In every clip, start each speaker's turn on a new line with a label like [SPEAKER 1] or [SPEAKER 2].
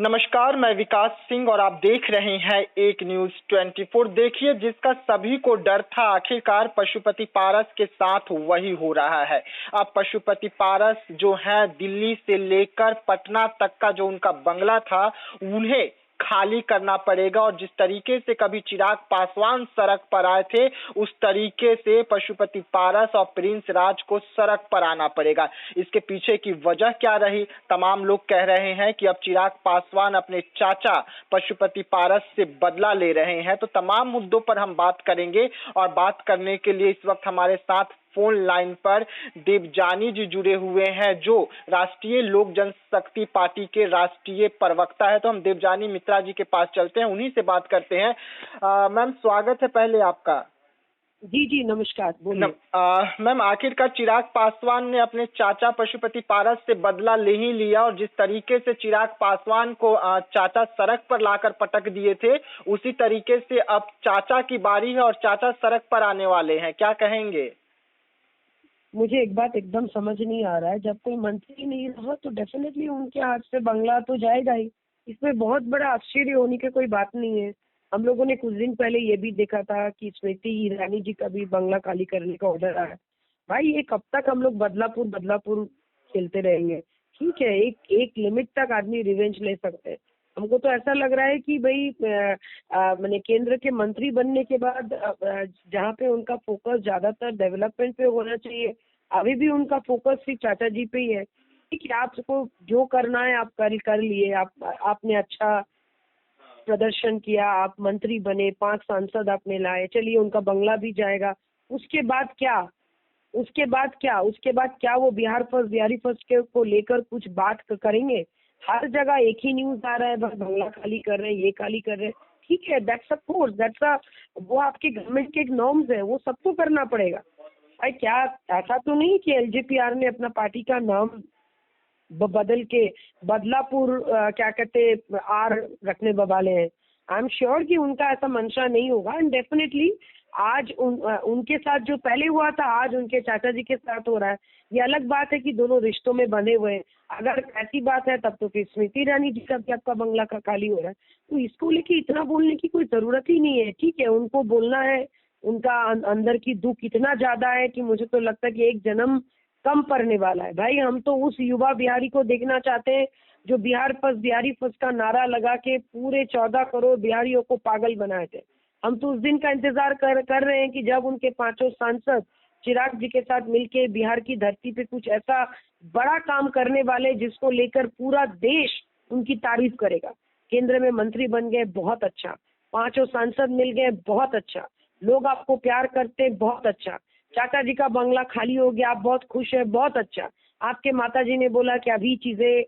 [SPEAKER 1] नमस्कार, मैं विकास सिंह और आप देख रहे हैं एक न्यूज 24। देखिए, जिसका सभी को डर था आखिरकार पशुपति पारस के साथ वही हो रहा है। अब पशुपति पारस जो है, दिल्ली से लेकर पटना तक का जो उनका बंगला था उन्हें खाली करना पड़ेगा और जिस तरीके से कभी चिराग पासवान सड़क पर आए थे उस तरीके से पशुपति पारस और प्रिंस राज को सड़क पर आना पड़ेगा। इसके पीछे की वजह क्या रही? तमाम लोग कह रहे हैं कि अब चिराग पासवान अपने चाचा पशुपति पारस से बदला ले रहे हैं। तो तमाम मुद्दों पर हम बात करेंगे और बात करने के लिए इस वक्त हमारे साथ फोन लाइन पर देवजानी जी जुड़े हुए हैं, जो राष्ट्रीय लोक जनशक्ति पार्टी के राष्ट्रीय प्रवक्ता है। तो हम देवजानी मित्रा जी के पास चलते हैं, उन्हीं से बात करते हैं। मैम, स्वागत है पहले आपका।
[SPEAKER 2] जी जी, नमस्कार, बोलिए।
[SPEAKER 1] मैम, आखिरकार चिराग पासवान ने अपने चाचा पशुपति पारस से बदला ले ही लिया और जिस तरीके से चिराग पासवान को चाचा सड़क पर लाकर पटक दिए थे, उसी तरीके से अब चाचा की बारी है और चाचा सड़क पर आने वाले हैं। क्या कहेंगे?
[SPEAKER 2] मुझे एक बात एकदम समझ नहीं आ रहा है, जब कोई मंत्री नहीं रहा तो डेफिनेटली उनके हाथ से बंगला तो जाएगा ही। इसमें बहुत बड़ा आश्चर्य होने की कोई बात नहीं है। हम लोगों ने कुछ दिन पहले ये भी देखा था कि स्मृति ईरानी जी का भी बंगला खाली करने का ऑर्डर आया। भाई, ये कब तक हम लोग बदलापुर बदलापुर खेलते रहेंगे? ठीक है, एक एक लिमिट तक आदमी रिवेंज ले सकते हैं। हमको तो ऐसा लग रहा है कि भाई मैंने केंद्र के मंत्री बनने के बाद जहाँ पे उनका फोकस ज्यादातर डेवलपमेंट पे होना चाहिए, अभी भी उनका फोकस सिर्फ चाचा जी पे ही है। ठीक है, आपको जो करना है आप कर लिए। आपने अच्छा प्रदर्शन किया, आप मंत्री बने, 5 सांसद आपने लाए, चलिए उनका बंगला भी जाएगा। उसके बाद क्या? उसके बाद क्या वो बिहार फर्स्ट बिहारी फर्स्ट के को लेकर कुछ बात करेंगे? हर जगह एक ही न्यूज आ रहा है, बस बंगला खाली कर रहे हैं, ये खाली कर रहे हैं। ठीक है, दैट्स अ कोर्स, वो आपके गवर्नमेंट के एक नॉर्म्स है, वो सबको करना पड़ेगा। भाई, क्या ऐसा तो नहीं कि एलजेपीआर ने अपना पार्टी का नाम बदल के बदलापुर क्या कहते आर रखने वाले हैं? आई एम श्योर कि उनका ऐसा मंशा नहीं होगा। एंड डेफिनेटली आज उनके साथ जो पहले हुआ था, आज उनके चाचा जी के साथ हो रहा है। ये अलग बात है कि दोनों रिश्तों में बंधे हुए हैं। अगर ऐसी बात है तब तो फिर स्मृति ईरानी जी का भी आपका बंगला का खाली हो रहा है, तो इसको लेके इतना बोलने की कोई जरूरत ही नहीं है। ठीक है, उनको बोलना है, उनका अंदर की दुख इतना ज्यादा है कि मुझे तो लगता है कि एक जन्म कम पड़ने वाला है। भाई, हम तो उस युवा बिहारी को देखना चाहते हैं जो बिहार फर्स्ट बिहारी फर्स्ट का नारा लगा के पूरे 14 करोड़ बिहारियों को पागल बनाए थे। हम तो उस दिन का इंतजार कर रहे हैं कि जब उनके 5 सांसद चिराग जी के साथ मिलके बिहार की धरती पे कुछ ऐसा बड़ा काम करने वाले जिसको लेकर पूरा देश उनकी तारीफ करेगा। केंद्र में मंत्री बन गए, बहुत अच्छा। 5 सांसद मिल गए, बहुत अच्छा। लोग आपको प्यार करते, बहुत अच्छा। चाचा जी का बंगला खाली हो गया, आप बहुत खुश है, बहुत अच्छा। आपके माता जी ने बोला कि अभी चीजें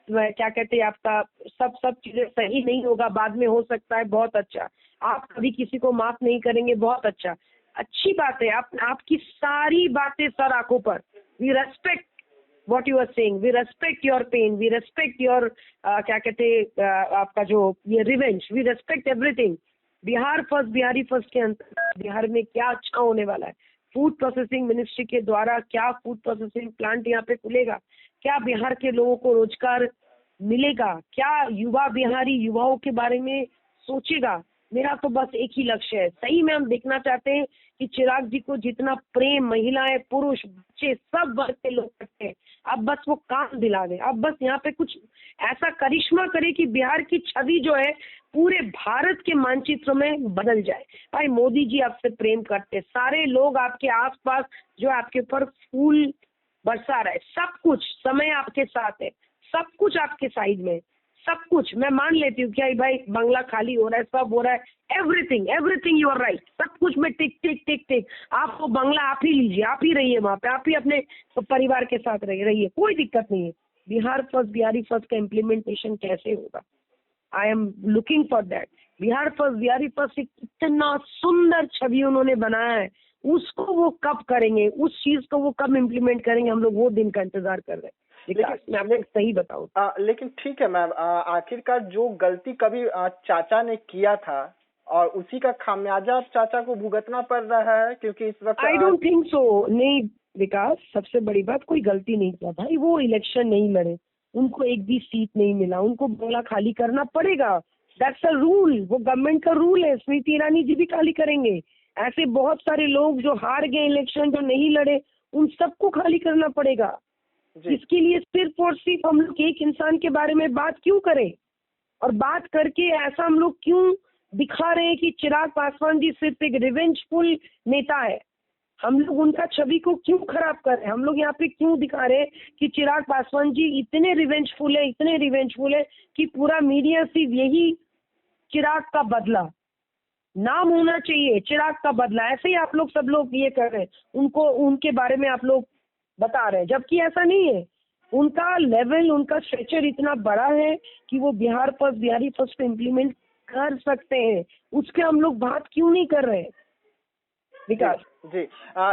[SPEAKER 2] क्या कहते हैं, आपका सब चीजें सही नहीं होगा, बाद में हो सकता है, बहुत अच्छा। आप कभी किसी को माफ नहीं करेंगे, बहुत अच्छा। अच्छी बात है, आपकी सारी बातें सर आंखों पर। We respect what you are saying, we respect your pain, we respect your क्या कहते हैं आपका जो ये revenge, we respect everything. Bihar first Bihari first के अंतर्गत बिहार में क्या अच्छा होने वाला है? फूड प्रोसेसिंग मिनिस्ट्री के द्वारा क्या फूड प्रोसेसिंग प्लांट यहाँ पे खुलेगा? क्या बिहार के लोगों को रोजगार मिलेगा? क्या युवा बिहारी युवाओं के बारे में सोचेगा? मेरा तो बस एक ही लक्ष्य है। सही में हम देखना चाहते हैं कि चिराग जी को जितना प्रेम महिलाएं, पुरुष, बच्चे, सब वर्ग के लोग करते हैं, अब बस वो काम दिला दे। अब बस यहाँ पे कुछ ऐसा करिश्मा करे कि बिहार की छवि जो है पूरे भारत के मानचित्र में बदल जाए। भाई, मोदी जी आपसे प्रेम करते, सारे लोग आपके आसपास जो आपके ऊपर फूल बरसा रहा है, सब कुछ समय आपके साथ है, सब कुछ आपके साइड में, सब कुछ। मैं मान लेती हूँ क्या भाई, बंगला खाली हो रहा है, सब हो रहा है, everything everything you are right, सब कुछ में टिक टिक टिक टिक। आप वो बंगला आप ही लीजिए, आप ही रहिए वहाँ पे, आप ही अपने परिवार के साथ रहिए, कोई दिक्कत नहीं है। बिहार फर्स्ट बिहारी फर्स्ट का इम्प्लीमेंटेशन कैसे होगा? I am looking for that. Bihar first Bihari first इतना सुंदर छवि उन्होंने बनाया है, उसको वो कब करेंगे, उस चीज को वो कब इम्प्लीमेंट करेंगे, हम लोग वो दिन का इंतजार कर रहे हैं। मैं आपको सही बताऊं,
[SPEAKER 1] लेकिन ठीक है मैम, आखिरकार जो गलती कभी चाचा ने किया था और उसी का खामियाजा चाचा को भुगतना पड़ रहा है, क्योंकि इस वक्त
[SPEAKER 2] आई डोंट थिंक सो। नहीं विकास, सबसे बड़ी बात, कोई गलती नहीं किया भाई, वो इलेक्शन नहीं लड़े। उनको एक भी सीट नहीं मिला, उनको बंगला खाली करना पड़ेगा। दैट्स अ रूल, वो गवर्नमेंट का रूल है। स्मृति ईरानी जी भी खाली करेंगे। ऐसे बहुत सारे लोग जो हार गए इलेक्शन, जो नहीं लड़े, उन सबको खाली करना पड़ेगा। इसके लिए सिर्फ और सिर्फ हम लोग एक इंसान के बारे में बात क्यों करें, और बात करके ऐसा हम लोग क्यों दिखा रहे हैं कि चिराग पासवान जी सिर्फ एक रिवेंजफुल नेता है। हम लोग उनका छवि को क्यों खराब कर रहे हैं? हम लोग यहाँ पे क्यों दिखा रहे हैं कि चिराग पासवान जी इतने रिवेंजफुल है कि पूरा मीडिया सिर्फ यही चिराग का बदला नाम होना चाहिए, चिराग का बदला, ऐसे ही आप लोग सब लोग ये कर रहे हैं, उनको उनके बारे में आप लोग बता रहे हैं, जबकि ऐसा नहीं है। उनका लेवल, उनका स्ट्रेचर इतना बड़ा है कि वो बिहारी फर्स्ट इम्प्लीमेंट कर सकते हैं। उसके हम लोग बात क्यों नहीं कर रहे हैं विकास?
[SPEAKER 1] जी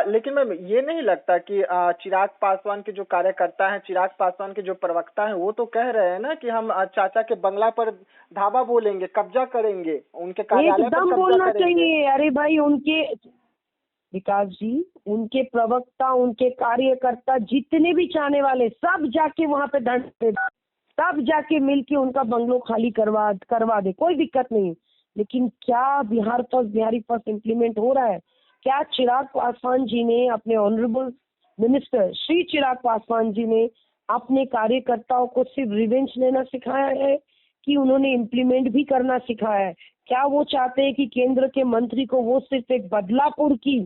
[SPEAKER 1] लेकिन मैम ये नहीं लगता कि चिराग पासवान के जो कार्यकर्ता हैं, चिराग पासवान के जो प्रवक्ता हैं, वो तो कह रहे हैं ना कि हम चाचा के बंगला पर धावा बोलेंगे, कब्जा करेंगे, उनके कार्यालय पर कब्जा
[SPEAKER 2] बोलना
[SPEAKER 1] करेंगे।
[SPEAKER 2] चाहिए। अरे भाई, उनके विकास जी, उनके प्रवक्ता, उनके कार्यकर्ता, जितने भी चाहने वाले, सब जाके वहां पे धरने, सब जाके मिलके उनका बंगलो खाली करवा दे, कोई दिक्कत नहीं। लेकिन क्या बिहारी फर्स्ट इम्प्लीमेंट हो रहा है? क्या चिराग पासवान जी ने, अपने ऑनरेबल मिनिस्टर श्री चिराग पासवान जी ने अपने कार्यकर्ताओं को सिर्फ रिवेंज लेना सिखाया है कि उन्होंने इम्प्लीमेंट भी करना सिखाया है? क्या वो चाहते हैं कि केंद्र के मंत्री को वो सिर्फ एक बदलापुर की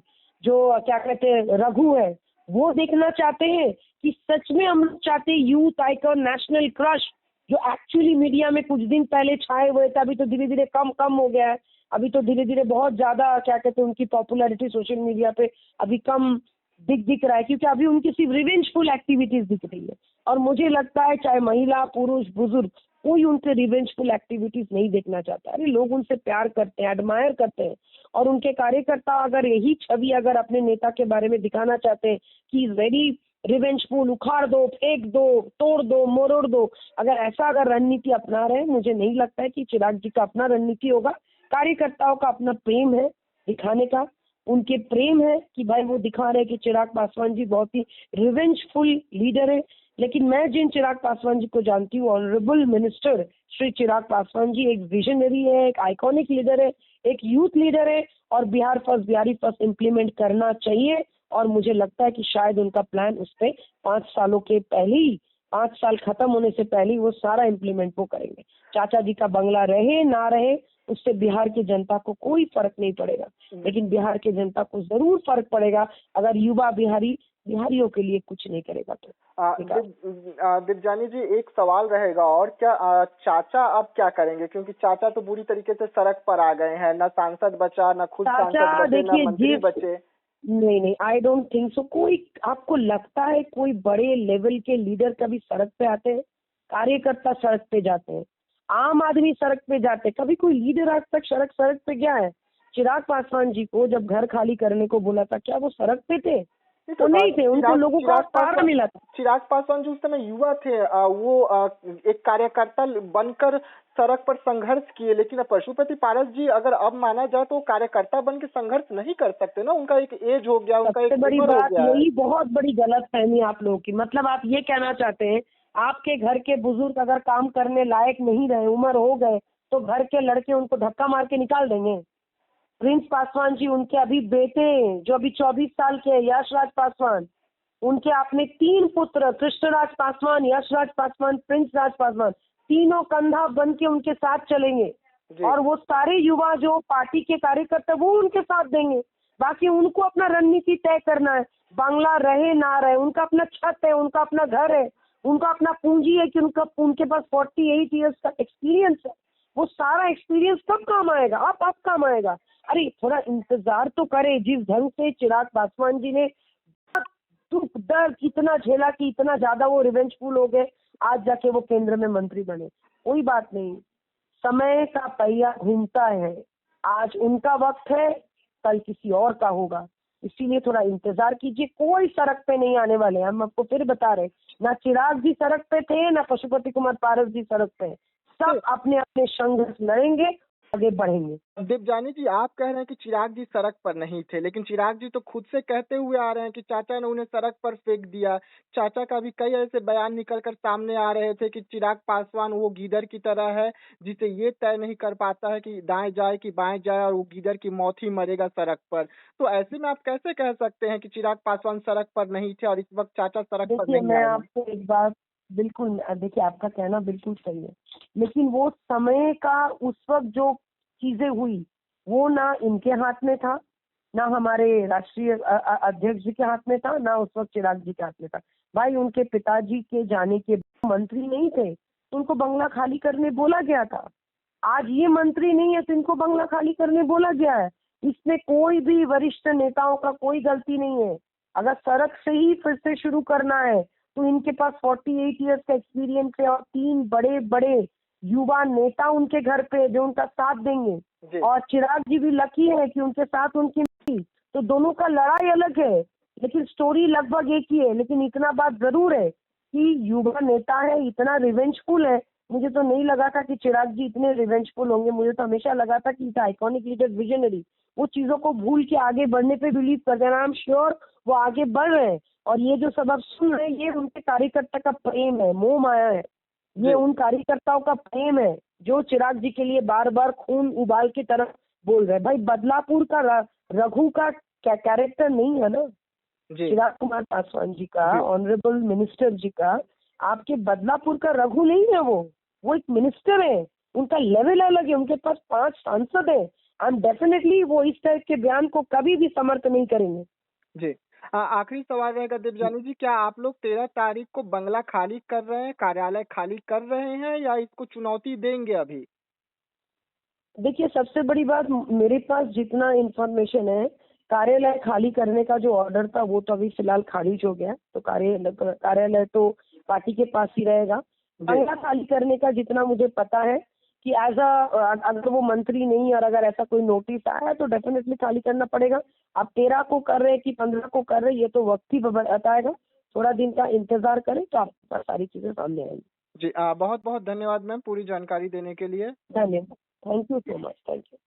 [SPEAKER 2] जो क्या कहते हैं रघु है वो देखना चाहते हैं, कि सच में हम लोग चाहते हैं यूथ आइकॉन, नेशनल क्रश, जो एक्चुअली मीडिया में कुछ दिन पहले छाए हुए थे, अभी तो धीरे धीरे कम हो गया है। अभी तो धीरे धीरे बहुत ज्यादा क्या कहते हैं उनकी पॉपुलैरिटी सोशल मीडिया पे अभी कम दिख रहा है, क्योंकि अभी उनकी सिर्फ रिवेंजफुल एक्टिविटीज दिख रही है। और मुझे लगता है चाहे महिला, पुरुष, बुजुर्ग, कोई उनसे रिवेंजफुल एक्टिविटीज नहीं देखना चाहता। अरे लोग उनसे प्यार करते हैं, एडमायर करते हैं, और उनके कार्यकर्ता अगर यही छवि अगर अपने नेता के बारे में दिखाना चाहते हैं कि इज वेरी रिवेंजफुल, उखाड़ दो, फेंक दो, तोड़ दो, मरोड़ दो, अगर रणनीति अपना रहे, मुझे नहीं लगता है कि चिराग जी का अपना रणनीति होगा। कार्यकर्ताओं का अपना प्रेम है दिखाने का, उनके प्रेम है कि भाई वो दिखा रहे हैं कि चिराग पासवान जी बहुत ही रिवेंजफुल लीडर है। लेकिन मैं जिन चिराग पासवान जी को जानती हूँ, ऑनरेबल मिनिस्टर श्री चिराग पासवान जी एक विजनरी है, एक आइकॉनिक लीडर है, एक यूथ लीडर है, और बिहारी फर्स्ट इम्प्लीमेंट करना चाहिए। और मुझे लगता है कि शायद उनका प्लान उस पर 5 सालों के पहले ही, 5 साल खत्म होने से पहले ही वो सारा इम्प्लीमेंट वो करेंगे। चाचा जी का बंगला रहे ना रहे, उससे बिहार की जनता को कोई फर्क नहीं पड़ेगा, लेकिन बिहार की जनता को जरूर फर्क पड़ेगा अगर युवा बिहारियों के लिए कुछ नहीं करेगा तो।
[SPEAKER 1] दिव्यानी जी, एक सवाल रहेगा, और क्या चाचा अब क्या करेंगे, क्योंकि चाचा तो बुरी तरीके से सड़क पर आ गए हैं, न सांसद बचा, न खुद सांसद बचे, न मंत्री बचे।
[SPEAKER 2] नहीं, आई डोंट थिंक सो। कोई आपको लगता है कोई बड़े लेवल के लीडर कभी सड़क पे आते हैं? कार्यकर्ता सड़क पे जाते हैं, आम आदमी सड़क पे जाते हैं, कभी कोई लीडर आज तक सड़क पे गया है? चिराग पासवान जी को जब घर खाली करने को बोला था, क्या वो सड़क पे थे? तो नहीं थे, उनको लोगों का सहारा मिला था।
[SPEAKER 1] चिराग पासवान जी उस समय युवा थे, वो एक कार्यकर्ता बनकर सड़क पर संघर्ष किए, लेकिन पशुपति पारस जी अगर अब माना जाए तो कार्यकर्ता बन के संघर्ष नहीं कर सकते ना, उनका एक एज हो गया, उनका एक
[SPEAKER 2] बड़ी
[SPEAKER 1] उम्र हो गया।
[SPEAKER 2] यही बहुत बड़ी गलतफहमी आप लोगों की। मतलब आप ये कहना चाहते हैं आपके घर के बुजुर्ग अगर काम करने लायक नहीं रहे, उम्र हो गए, तो घर के लड़के उनको धक्का मार के निकाल देंगे? प्रिंस पासवान जी, उनके अभी बेटे जो अभी 24 साल के यशराज पासवान, उनके अपने 3 पुत्र, कृष्णराज पासवान, यशराज पासवान, प्रिंस राज पासवान, तीनों कंधा बन के उनके साथ चलेंगे, और वो सारे युवा जो पार्टी के कार्यकर्ता वो उनके साथ देंगे। बाकी उनको अपना रणनीति तय करना है, बांग्ला रहे ना रहे, उनका अपना छत है, उनका अपना घर है, उनका अपना पूंजी है कि उनके पास 48 इयर्स का एक्सपीरियंस है। वो सारा एक्सपीरियंस कब काम आएगा? अब काम आएगा। अरे थोड़ा इंतजार तो करे। जिस ढंग से चिराग पासवान जी ने दुख दर्द इतना झेला कि इतना ज्यादा वो रिवेंजफुल हो गए, आज जाके वो केंद्र में मंत्री बने। कोई बात नहीं, समय का पहिया घूमता है, आज उनका वक्त है, कल किसी और का होगा, इसीलिए थोड़ा इंतजार कीजिए। कोई सड़क पे नहीं आने वाले, हम आपको फिर बता रहे, ना चिराग जी सड़क पे थे, ना पशुपति कुमार पारस जी सड़क पे, सब अपने अपने संघर्ष लड़ेंगे आगे बढ़ेंगे।
[SPEAKER 1] देवजानी जी, आप कह रहे हैं कि चिराग जी सड़क पर नहीं थे, लेकिन चिराग जी तो खुद से कहते हुए आ रहे हैं कि चाचा ने उन्हें सड़क पर फेंक दिया। चाचा का भी कई ऐसे बयान निकल कर सामने आ रहे थे कि चिराग पासवान वो गीदड़ की तरह है जिसे ये तय नहीं कर पाता है कि दाएं जाए कि बाएं जाए, और वो गीदड़ की मौत ही मरेगा सड़क पर। तो ऐसे में आप कैसे कह सकते हैं कि चिराग पासवान सड़क पर नहीं थे और इस वक्त चाचा सड़क पर
[SPEAKER 2] देखिए,
[SPEAKER 1] नहीं
[SPEAKER 2] मैं
[SPEAKER 1] आए हैं?
[SPEAKER 2] आपको एक बात बिल्कुल देखिए, आपका कहना बिल्कुल सही है, लेकिन वो समय का उस वक्त जो चीजें हुई वो ना इनके हाथ में था, ना हमारे राष्ट्रीय अध्यक्ष जी के हाथ में था, ना उस वक्त चिराग जी के हाथ में था। भाई, उनके पिताजी के जाने के मंत्री नहीं थे तो उनको बंगला खाली करने बोला गया था। आज ये मंत्री नहीं है तो इनको बंगला खाली करने बोला गया है। इसमें कोई भी वरिष्ठ नेताओं का कोई गलती नहीं है। अगर सड़क से ही फिर से शुरू करना है तो इनके पास 48 इयर्स का एक्सपीरियंस है और 3 बड़े बड़े युवा नेता उनके घर पे जो उनका साथ देंगे। और चिराग जी भी लकी है कि उनके साथ उनकी थी। तो दोनों का लड़ाई अलग है, लेकिन स्टोरी लगभग एक ही है। लेकिन इतना बात जरूर है कि युवा नेता है, इतना रिवेंजफुल है। मुझे तो नहीं लगा था कि चिराग जी इतने रिवेंजफुल होंगे। मुझे तो हमेशा लगा था कि आइकॉनिक लीडर, विजनरी, वो चीजों को भूल के आगे बढ़ने पे बिलीव करते हैं। आई एम श्योर वो आगे बढ़ रहे हैं। और ये जो सब आप सुन रहे हैं, ये उनके कार्यकर्ता का प्रेम है, मोह माया है। ये उन कार्यकर्ताओं का प्रेम है जो चिराग जी के लिए बार बार खून उबाल की तरह बोल रहे हैं। भाई, बदलापुर का रघु का क्या कैरेक्टर नहीं है ना, चिराग कुमार पासवान जी का, ऑनरेबल मिनिस्टर जी का। आपके बदलापुर का रघु नहीं है, वो एक मिनिस्टर है। उनका लेवल अलग है, उनके पास 5 सांसद है। एंड डेफिनेटली वो इस टाइप के बयान को कभी भी समर्थन नहीं करेंगे।
[SPEAKER 1] जी, आखिरी सवाल रहेगा देवजानी जी, क्या आप लोग 13 तारीख को बंगला खाली कर रहे हैं, कार्यालय खाली कर रहे हैं, या इसको चुनौती देंगे अभी?
[SPEAKER 2] देखिए, सबसे बड़ी बात, मेरे पास जितना इंफॉर्मेशन है, कार्यालय खाली करने का जो ऑर्डर था वो तो अभी फिलहाल खारिज हो गया। तो कार्यालय तो पार्टी के पास ही रहेगा। बंगला खाली करने का जितना मुझे पता है कि अगर वो मंत्री नहीं और अगर ऐसा कोई नोटिस आया तो डेफिनेटली खाली करना पड़ेगा। आप 13 को कर रहे हैं कि 15 को कर रहे हैं, ये तो वक्त ही बताएगा। थोड़ा दिन का इंतजार करें तो आपके पास सारी चीजें सामने आएंगी।
[SPEAKER 1] जी, बहुत बहुत धन्यवाद मैम पूरी जानकारी देने के लिए।
[SPEAKER 2] धन्यवाद। Thank you so much. Thank you.